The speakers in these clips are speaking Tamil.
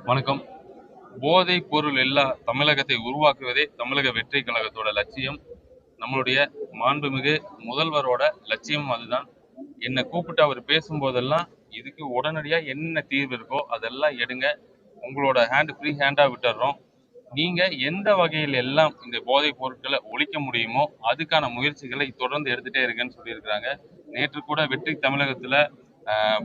வணக்கம். போதைப் பொருள் இல்லா தமிழகத்தை உருவாக்குவதே தமிழக வெற்றி கழகத்தோட லட்சியம். நம்மளுடைய மாண்புமிகு முதல்வரோட லட்சியம் அதுதான். என்னை கூப்பிட்டு அவர் பேசும்போதெல்லாம் இதுக்கு உடனடியா என்ன தீர்வு இருக்கோ அதெல்லாம் எடுங்க. உங்களோட ஃப்ரீ ஹேண்டா விட்டுறோம். நீங்க எந்த வகையில் எல்லாம் இந்த போதைப் பொருட்களை ஒழிக்க முடியுமோ அதுக்கான முயற்சிகளை தொடர்ந்து எடுத்துட்டே இருக்கேன்னு சொல்லியிருக்கிறாங்க. நேற்று கூட வெற்றி தமிழகத்துல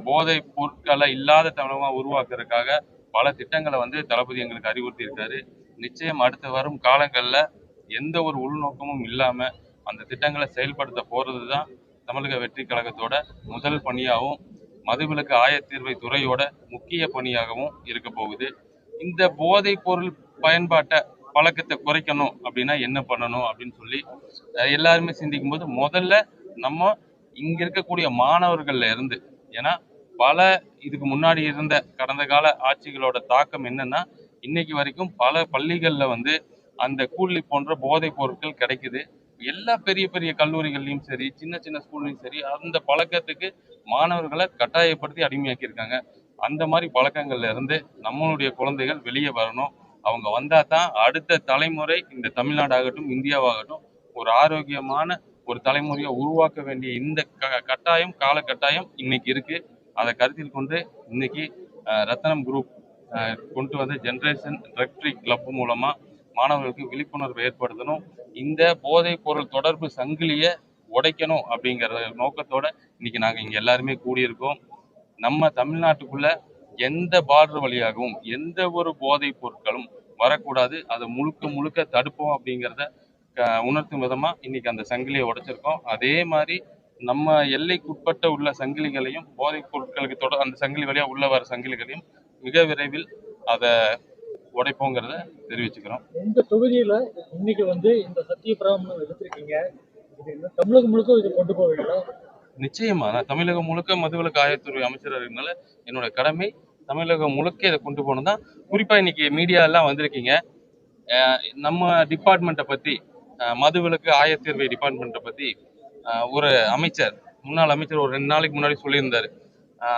போதைப் பொருட்களை இல்லாத தமிழகமா உருவாக்குறதுக்காக பல திட்டங்களை தளபதி எங்களுக்கு அறிவுறுத்தி இருக்காரு. நிச்சயம் அடுத்து வரும் காலங்கள்ல எந்த ஒரு உள்நோக்கமும் இல்லாம அந்த திட்டங்களை செயல்படுத்த போறதுதான் தமிழக வெற்றி கழகத்தோட முதல் பணியாகவும் மதுவிலக்கு ஆயத்தீர்வை துறையோட முக்கிய பணியாகவும் இருக்க போகுது. இந்த போதைப் பொருள் பயன்பாட்டை பழக்கத்தை குறைக்கணும் அப்படின்னா என்ன பண்ணணும் அப்படின்னு சொல்லி எல்லாருமே சிந்திக்கும் போது முதல்ல நம்ம இங்க இருக்கக்கூடிய மாணவர்கள்ல இருந்து, ஏன்னா பல இதுக்கு முன்னாடி இருந்த கடந்த கால ஆட்சிகளோட தாக்கம் என்னன்னா இன்னைக்கு வரைக்கும் பல பள்ளிகள்ல அந்த கூலி போன்ற போதைப் பொருட்கள் கிடைக்குது. எல்லா பெரிய பெரிய கல்லூரிகள்லயும் சரி, சின்ன சின்ன ஸ்கூல்லையும் சரி, அந்த பழக்கத்துக்கு மாணவர்களை கட்டாயப்படுத்தி அடிமையாக்கி இருக்காங்க. அந்த மாதிரி பழக்கங்கள்ல இருந்து நம்மளுடைய குழந்தைகள் வெளியே வரணும். அவங்க வந்தா தான் அடுத்த தலைமுறை இந்த தமிழ்நாடாகட்டும் இந்தியாவாகட்டும் ஒரு ஆரோக்கியமான ஒரு தலைமுறையை உருவாக்க வேண்டிய இந்த காலகட்டாயம் இன்னைக்கு இருக்கு. அதை கருத்தில் கொண்டு இன்னைக்கு ரத்தனம் குரூப் கொண்டு வந்த ஜென்ரேஷன் ட்ரக் ஃப்ரீ கிளப் மூலமா மாணவர்களுக்கு விழிப்புணர்வு ஏற்படுத்தணும். இந்த போதைப் பொருள் தொடர்பு சங்கிலியை உடைக்கணும் அப்படிங்கிற நோக்கத்தோட இன்னைக்கு நாங்க இங்க எல்லாருமே கூடியிருக்கோம். நம்ம தமிழ்நாட்டுக்குள்ள எந்த பார்டர் வழியாகவும் எந்த ஒரு போதைப் பொருட்களும் வரக்கூடாது. அதை முழுக்க முழுக்க தடுப்போம் அப்படிங்கிறத உணர்த்தும் விதமா இன்னைக்கு அந்த சங்கிலியை உடைச்சிருக்கோம். அதே மாதிரி நம்ம எல்லைக்குட்பட்ட உள்ள சங்கிலிகளையும் போதைப் பொருட்களுக்கு அந்த சங்கிலி வழியா உள்ள வர சங்கிலிகளையும் மிக விரைவில் அதை உடைப்போங்கிறத தெரிவிச்சுக்கிறோம். இந்த தொகுதியில இன்னைக்கு இந்த சத்திய பிராமணம் எடுத்திருக்கீங்க. இது தமிழகம் முழுக்க இது கொண்டு போவீங்களா? நிச்சயமா. நான் தமிழகம் முழுக்க மதுவிலக்கு ஆயத்துறை அமைச்சராக இருக்கனால என்னோட கடமை தமிழகம் முழுக்க இதை கொண்டு போகணும் தான். குறிப்பா இன்னைக்கு மீடியா எல்லாம் வந்திருக்கீங்க. நம்ம டிபார்ட்மெண்ட்டை பத்தி மதுவிலக்கு ஆயத்தீர்வை டிபார்ட்மெண்ட்டை பத்தி ஒரு அமைச்சர், முன்னாள் அமைச்சர் ஒரு 2 நாளைக்கு முன்னாடி சொல்லியிருந்தாரு.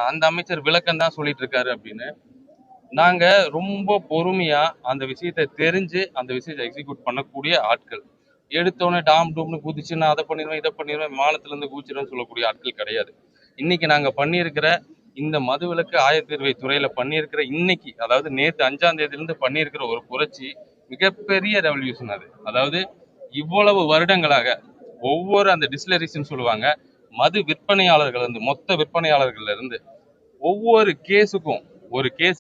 அந்த அமைச்சர் விளக்கம் தான் சொல்லிட்டு இருக்காரு அப்படின்னு. நாங்க ரொம்ப பொறுமையா அந்த விஷயத்தை தெரிஞ்சு அந்த விஷயத்தை எக்ஸிக்யூட் பண்ணக்கூடிய ஆட்கள். எடுத்தோடனே டாம் டூம்னு குதிச்சு நான் அதை பண்ணிடுவேன் இதை பண்ணிடுவேன் வானத்துல இருந்து குதிச்சிடுவேன் சொல்லக்கூடிய ஆட்கள் கிடையாது. இன்னைக்கு நாங்க பண்ணியிருக்கிற இந்த மதுவிலக்கு ஆயத்தீர்வை துறையில பண்ணியிருக்கிற இன்னைக்கு, அதாவது நேற்று 5ஆம் தேதியிலிருந்து பண்ணியிருக்கிற ஒரு புரட்சி மிகப்பெரிய ரெவல்யூஷன் அது. அதாவது இவ்வளவு வருடங்களாக ஒவ்வொரு அந்த டிஸ்லரிஸ்ன்னு சொல்லுவாங்க, மது விற்பனையாளர்கள் மொத்த விற்பனையாளர்கள்ல இருந்து ஒவ்வொரு கேஸுக்கும் ஒரு கேஸ்